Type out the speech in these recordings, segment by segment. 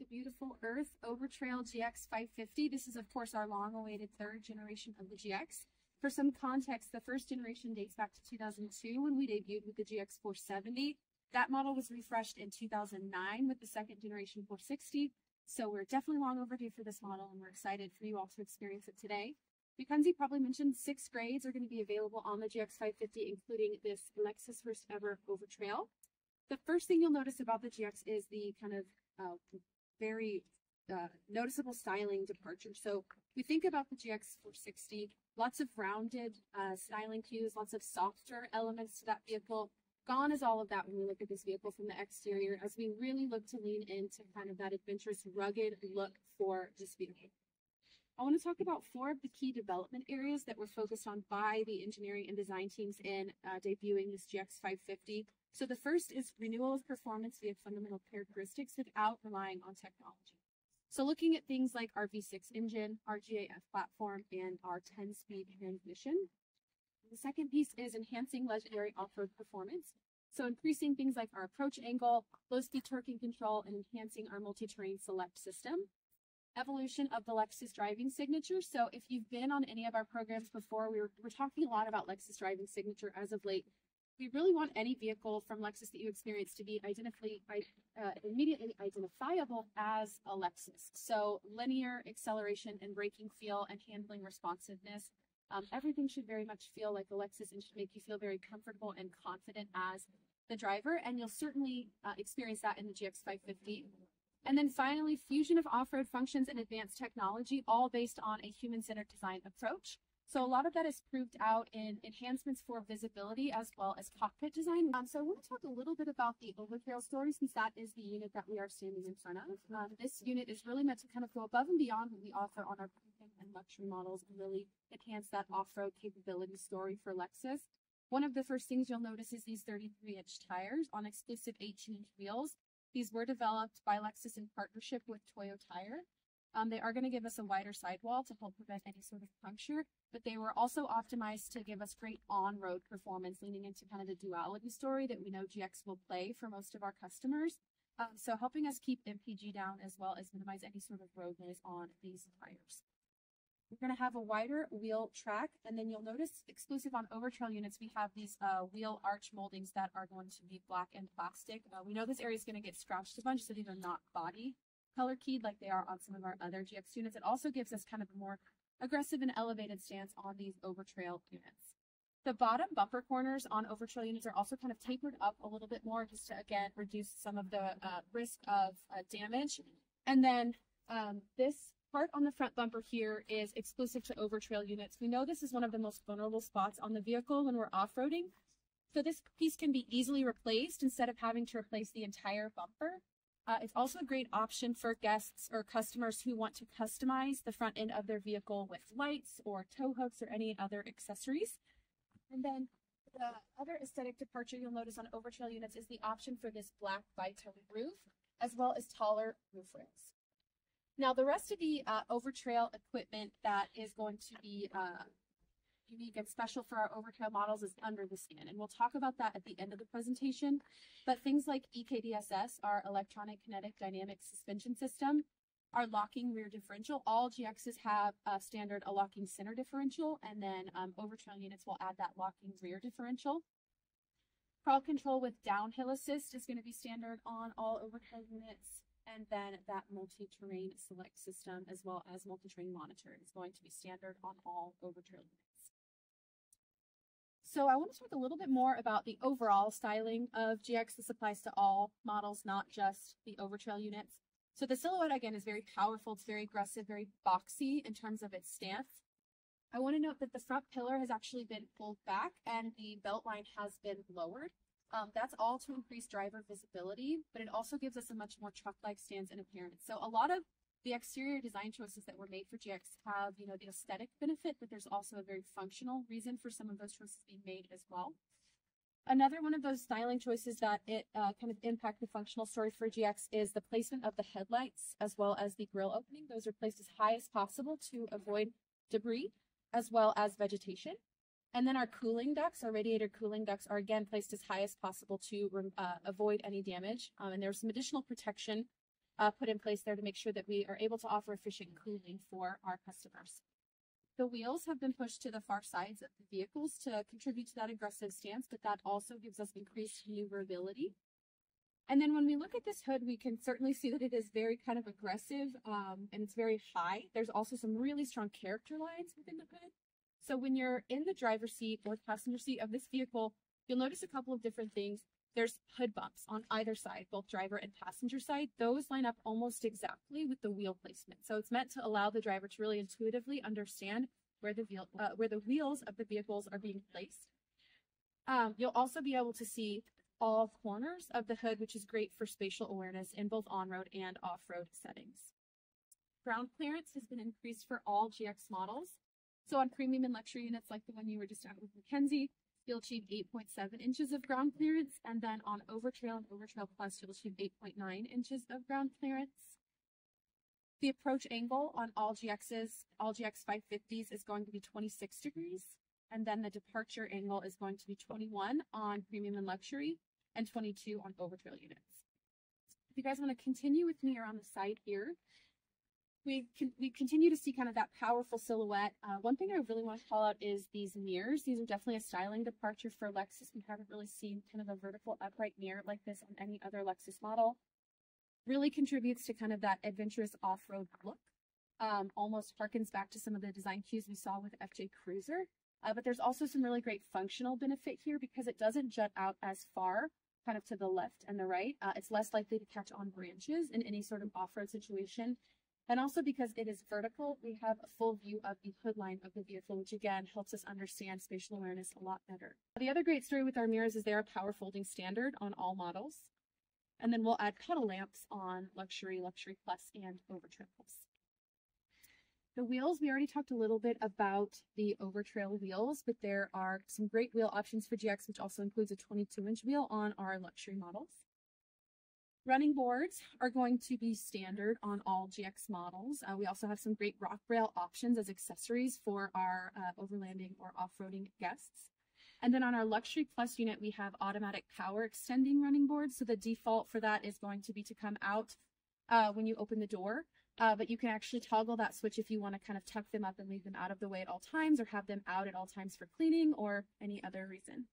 the beautiful Earth Overtrail GX 550. This is, of course, our long-awaited third generation of the GX. For some context, the first generation dates back to 2002 when we debuted with the GX 470. That model was refreshed in 2009 with the second generation 460. So we're definitely long overdue for this model, and we're excited for you all to experience it today. Mackenzie probably mentioned 6 grades are going to be available on the GX 550, including this Lexus first ever Overtrail. The first thing you'll notice about the GX is the kind of very noticeable styling departure. So we think about the GX 460, lots of rounded styling cues, lots of softer elements to that vehicle. Gone is all of that when we look at this vehicle from the exterior, as we really look to lean into kind of that adventurous, rugged look for this vehicle. I want to talk about 4 of the key development areas that were focused on by the engineering and design teams in debuting this GX 550. So the first is renewal of performance via fundamental characteristics without relying on technology. So looking at things like our V6 engine, our GAF platform, and our 10-speed transmission. The second piece is enhancing legendary off-road performance. So increasing things like our approach angle, low-speed torquing control, and enhancing our multi-terrain select system. Evolution of the Lexus driving signature. So if you've been on any of our programs before, we're talking a lot about Lexus driving signature as of late. We really want any vehicle from Lexus that you experience to be immediately identifiable as a Lexus. So linear acceleration and braking feel and handling responsiveness. Everything should very much feel like a Lexus and should make you feel very comfortable and confident as the driver. And you'll certainly experience that in the GX 550. And then finally, fusion of off-road functions and advanced technology, all based on a human-centered design approach. So a lot of that is proved out in enhancements for visibility as well as cockpit design. So I want to talk a little bit about the Overtrail story, since that is the unit that we are standing in front of. This unit is really meant to kind of go above and beyond what we offer on our premium and luxury models and really enhance that off-road capability story for Lexus. One of the first things you'll notice is these 33-inch tires on exclusive 18-inch wheels. These were developed by Lexus in partnership with Toyo Tire. They are going to give us a wider sidewall to help prevent any sort of puncture, but they were also optimized to give us great on-road performance, leaning into kind of the duality story that we know GX will play for most of our customers. So helping us keep MPG down as well as minimize any sort of road noise on these tires. We're going to have a wider wheel track, and then you'll notice exclusive on Overtrail units, we have these wheel arch moldings that are going to be black and plastic. We know this area is going to get scratched a bunch, so these are not body color keyed like they are on some of our other GX units. It also gives us kind of a more aggressive and elevated stance on these Overtrail units. The bottom bumper corners on Overtrail units are also kind of tapered up a little bit more just to, again, reduce some of the risk of damage. And then this part on the front bumper here is exclusive to Overtrail units. We know this is one of the most vulnerable spots on the vehicle when we're off-roading. So this piece can be easily replaced instead of having to replace the entire bumper. It's also a great option for guests or customers who want to customize the front end of their vehicle with lights or tow hooks or any other accessories. And then the other aesthetic departure you'll notice on Overtrail units is the option for this black bitone roof, as well as taller roof rails. Now, the rest of the Overtrail equipment that is going to be unique and special for our Overtrail models is under the skin, and we'll talk about that at the end of the presentation. But things like EKDSS, our electronic kinetic dynamic suspension system, our locking rear differential, all GXs have a standard locking center differential, and then Overtrail units will add that locking rear differential. Crawl control with downhill assist is going to be standard on all Overtrail units. And then that multi-terrain select system as well as multi-terrain monitor is going to be standard on all Overtrail units. So I want to talk a little bit more about the overall styling of GX. This applies to all models, not just the Overtrail units. So the silhouette, again, is very powerful. It's very aggressive, very boxy in terms of its stance. I want to note that the front pillar has actually been pulled back and the belt line has been lowered. That's all to increase driver visibility, but it also gives us a much more truck-like stance and appearance. So a lot of the exterior design choices that were made for GX have, you know, the aesthetic benefit, but there's also a very functional reason for some of those choices being made as well. Another one of those styling choices that it kind of impact the functional story for GX is the placement of the headlights as well as the grille opening. Those are placed as high as possible to avoid debris as well as vegetation. And then our cooling ducts, our radiator cooling ducts, are again placed as high as possible to avoid any damage. And there's some additional protection put in place there to make sure that we are able to offer efficient cooling for our customers. The wheels have been pushed to the far sides of the vehicles to contribute to that aggressive stance, but that also gives us increased maneuverability. And then when we look at this hood, we can certainly see that it is very kind of aggressive and it's very high. There's also some really strong character lines within the hood. So when you're in the driver's seat or passenger seat of this vehicle, you'll notice a couple of different things. There's hood bumps on either side, both driver and passenger side. Those line up almost exactly with the wheel placement. So it's meant to allow the driver to really intuitively understand where the wheels of the vehicles are being placed. You'll also be able to see all corners of the hood, which is great for spatial awareness in both on-road and off-road settings. Ground clearance has been increased for all GX models. So on premium and luxury units like the one you were just at with Mackenzie, you'll achieve 8.7 inches of ground clearance, and then on Overtrail and Overtrail Plus, you'll achieve 8.9 inches of ground clearance. The approach angle on all GXs, all GX 550s, is going to be 26 degrees, and then the departure angle is going to be 21 on premium and luxury, and 22 on Overtrail units. If you guys want to continue with me around the side here, we continue to see kind of that powerful silhouette. One thing I really want to call out is these mirrors. These are definitely a styling departure for Lexus. We haven't really seen kind of a vertical upright mirror like this on any other Lexus model. Really contributes to kind of that adventurous off-road look. Almost harkens back to some of the design cues we saw with FJ Cruiser. But there's also some really great functional benefit here because it doesn't jut out as far kind of to the left and the right. It's less likely to catch on branches in any sort of off-road situation. And also because it is vertical, we have a full view of the hood line of the vehicle, which again helps us understand spatial awareness a lot better. The other great story with our mirrors is they are power folding standard on all models. And then we'll add pedal lamps on luxury, luxury plus, and Overtrail plus. The wheels, we already talked a little bit about the Overtrail wheels, but there are some great wheel options for GX, which also includes a 22-inch wheel on our luxury models. Running boards are going to be standard on all GX models. We also have some great rock rail options as accessories for our overlanding or off-roading guests. And then on our Luxury Plus unit, we have automatic power extending running boards. So the default for that is going to be to come out when you open the door. But you can actually toggle that switch if you want to kind of tuck them up and leave them out of the way at all times, or have them out at all times for cleaning or any other reason.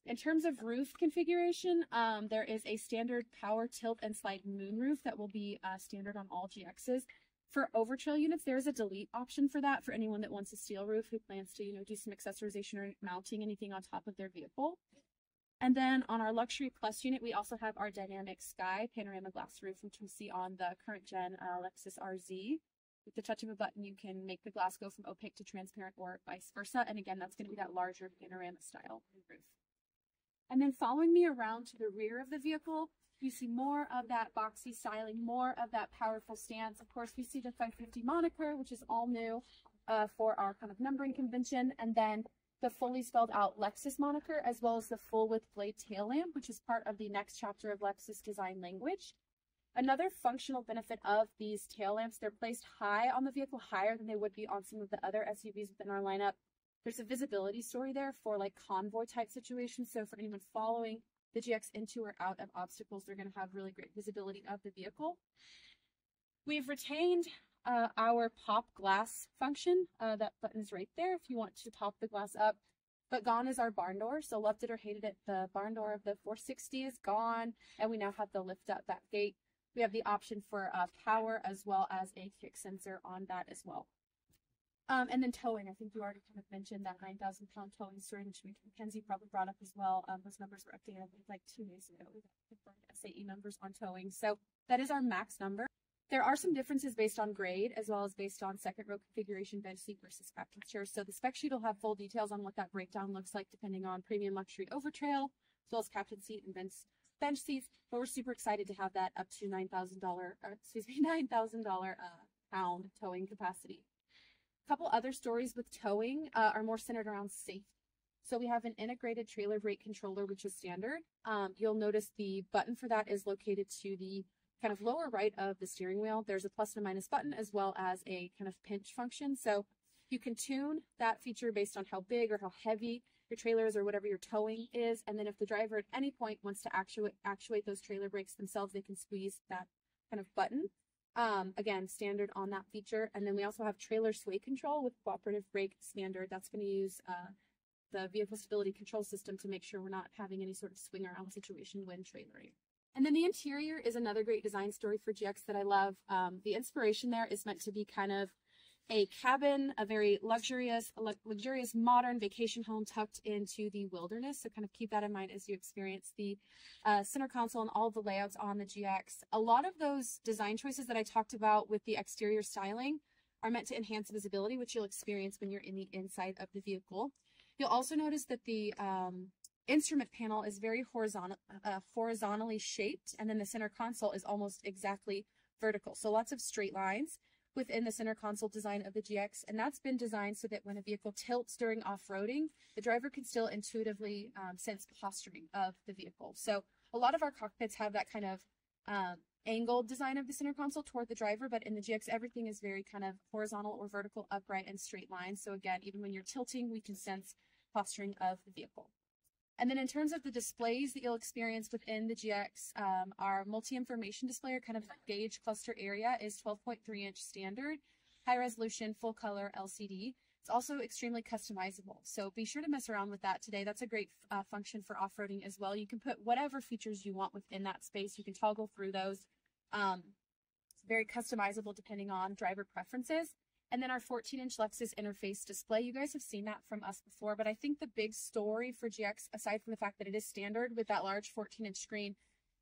In terms of roof configuration, there is a standard power tilt and slide moonroof that will be standard on all GXs. For Overtrail units, there is a delete option for that for anyone that wants a steel roof who plans to, do some accessorization or mounting anything on top of their vehicle. And then on our Luxury Plus unit, we also have our dynamic sky panorama glass roof, which we see on the current gen Lexus RZ. With the touch of a button, you can make the glass go from opaque to transparent or vice versa. And again, that's going to be that larger panorama style roof. And then following me around to the rear of the vehicle, you see more of that boxy styling, more of that powerful stance. Of course, we see the 550 moniker, which is all new for our kind of numbering convention. And then the fully spelled out Lexus moniker, as well as the full width blade tail lamp, which is part of the next chapter of Lexus design language. Another functional benefit of these tail lamps, they're placed high on the vehicle, higher than they would be on some of the other SUVs within our lineup. There's a visibility story there for like convoy type situations. So for anyone following the GX into or out of obstacles, they're going to have really great visibility of the vehicle. We've retained our pop glass function. That button is right there if you want to pop the glass up. But gone is our barn door. So loved it or hated it, the barn door of the 460 is gone. And we now have the lift up back gate. We have the option for power as well as a kick sensor on that as well. And then towing, I think you already kind of mentioned that 9,000-pound towing story, which Mackenzie probably brought up as well. Those numbers were updated, I think, like 2 days ago. We got confirmed SAE numbers on towing. So that is our max number. There are some differences based on grade, as well as based on second row configuration, bench seat versus captain's chair. So the spec sheet will have full details on what that breakdown looks like, depending on premium luxury Overtrail, as well as captain seat and bench seats. But we're super excited to have that up to $9,000 pound towing capacity. A couple other stories with towing are more centered around safety. So we have an integrated trailer brake controller, which is standard. You'll notice the button for that is located to the kind of lower right of the steering wheel. There's a plus and a minus button, as well as a kind of pinch function. So you can tune that feature based on how big or how heavy your trailer is or whatever your towing is. And then if the driver at any point wants to actuate those trailer brakes themselves, they can squeeze that kind of button. Again, standard on that feature. And then we also have trailer sway control with cooperative brake standard. That's going to use the vehicle stability control system to make sure we're not having any sort of swing around situation when trailering. And then the interior is another great design story for GX that I love. The inspiration there is meant to be kind of a cabin, a very luxurious modern vacation home tucked into the wilderness. So kind of keep that in mind as you experience the center console and all the layouts on the GX. A lot of those design choices that I talked about with the exterior styling are meant to enhance visibility, which you'll experience when you're in the inside of the vehicle. You'll also notice that the instrument panel is very horizontally shaped, and then the center console is almost exactly vertical. So lots of straight lines within the center console design of the GX, and that's been designed so that when a vehicle tilts during off-roading, the driver can still intuitively sense posturing of the vehicle. So a lot of our cockpits have that kind of angled design of the center console toward the driver, but in the GX, everything is very kind of horizontal or vertical, upright, and straight lines. So again, even when you're tilting, we can sense posturing of the vehicle. And then in terms of the displays that you'll experience within the GX, our multi-information display, or kind of gauge cluster area, is 12.3-inch standard, high resolution, full color LCD. It's also extremely customizable. So be sure to mess around with that today. That's a great function for off-roading as well. You can put whatever features you want within that space. You can toggle through those. It's very customizable depending on driver preferences. And then our 14-inch Lexus interface display. You guys have seen that from us before, but I think the big story for GX, aside from the fact that it is standard with that large 14-inch screen,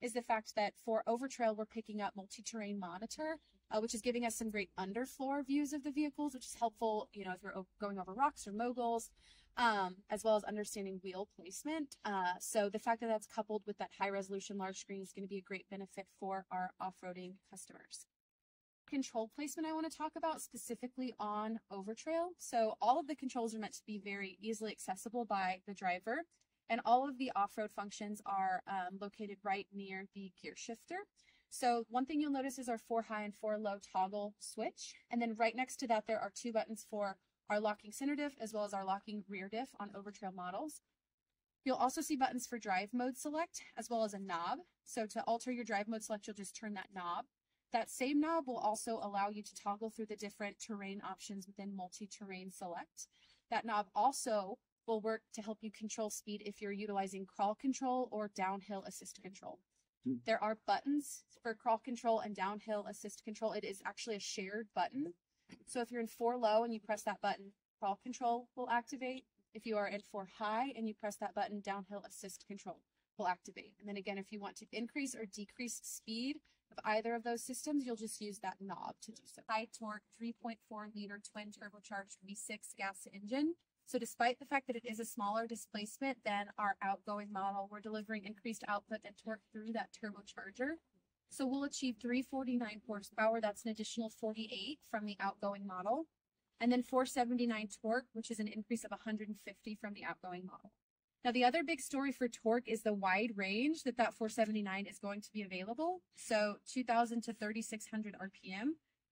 is the fact that for Overtrail, we're picking up multi-terrain monitor, which is giving us some great underfloor views of the vehicles, which is helpful, you know, if we're going over rocks or moguls, as well as understanding wheel placement. So the fact that that's coupled with that high-resolution large screen is going to be a great benefit for our off-roading customers. Control placement I want to talk about specifically on Overtrail. So all of the controls are meant to be very easily accessible by the driver, and all of the off-road functions are located right near the gear shifter. So one thing you'll notice is our 4 high and 4 low toggle switch, and then right next to that there are 2 buttons for our locking center diff as well as our locking rear diff on Overtrail models. You'll also see buttons for drive mode select as well as a knob. So to alter your drive mode select, you'll just turn that knob. That same knob will also allow you to toggle through the different terrain options within multi-terrain select. That knob also will work to help you control speed if you're utilizing crawl control or downhill assist control. There are buttons for crawl control and downhill assist control. It is actually a shared button. So if you're in 4 low and you press that button, crawl control will activate. If you are in 4 high and you press that button, downhill assist control will activate. And then again, if you want to increase or decrease speed of either of those systems, you'll just use that knob to do so. High torque 3.4 liter twin turbocharged V6 gas engine. So despite the fact that it is a smaller displacement than our outgoing model, we're delivering increased output and torque through that turbocharger. So we'll achieve 349 horsepower. That's an additional 48 from the outgoing model. And then 479 torque, which is an increase of 150 from the outgoing model. Now, the other big story for torque is the wide range that 479 is going to be available. So 2,000 to 3,600 RPM,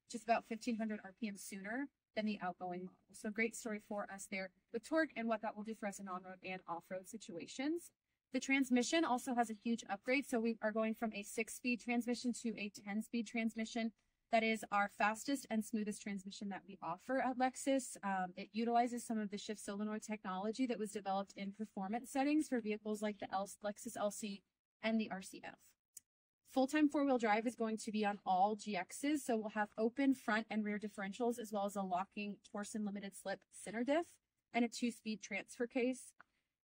which is about 1,500 RPM sooner than the outgoing model. So great story for us there with torque and what that will do for us in on-road and off-road situations. The transmission also has a huge upgrade. So we are going from a 6-speed transmission to a 10-speed transmission. That is our fastest and smoothest transmission that we offer at Lexus. It utilizes some of the shift solenoid technology that was developed in performance settings for vehicles like the Lexus LC and the RCF. Full-time 4-wheel drive is going to be on all GXs, so we'll have open front and rear differentials as well as a locking Torsen limited slip center diff and a 2-speed transfer case.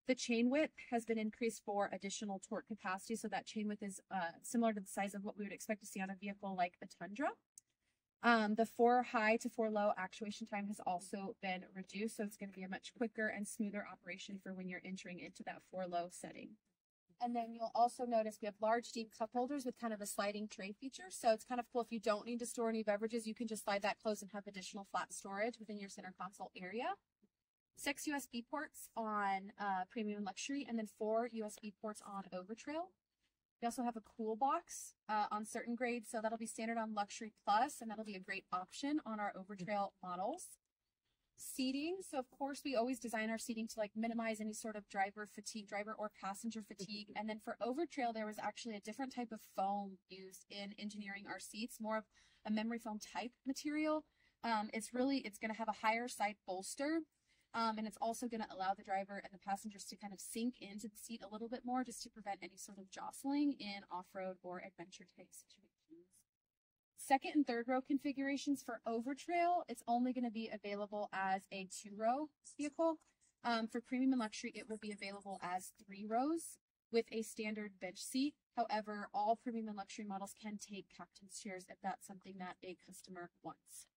The chain width has been increased for additional torque capacity, so that chain width is similar to the size of what we would expect to see on a vehicle like a Tundra. The 4 high to 4 low actuation time has also been reduced, so it's going to be a much quicker and smoother operation for when you're entering into that 4 low setting. And then you'll also notice we have large, deep cup holders with kind of a sliding tray feature. So it's kind of cool if you don't need to store any beverages, you can just slide that closed and have additional flat storage within your center console area. 6 USB ports on Premium Luxury, and then 4 USB ports on Overtrail. We also have a cool box on certain grades, so that'll be standard on Luxury Plus, and that'll be a great option on our Overtrail models. Seating. So of course we always design our seating to like minimize any sort of driver or passenger fatigue. And then for Overtrail, there was actually a different type of foam used in engineering our seats, more of a memory foam type material. It's going to have a higher side bolster. And it's also going to allow the driver and the passengers to kind of sink into the seat a little bit more, just to prevent any sort of jostling in off-road or adventure type situations. Second and third row configurations for Overtrail, it's only going to be available as a 2-row vehicle. For premium and luxury, it will be available as 3 rows with a standard bench seat. However, all premium and luxury models can take captain's chairs if that's something that a customer wants.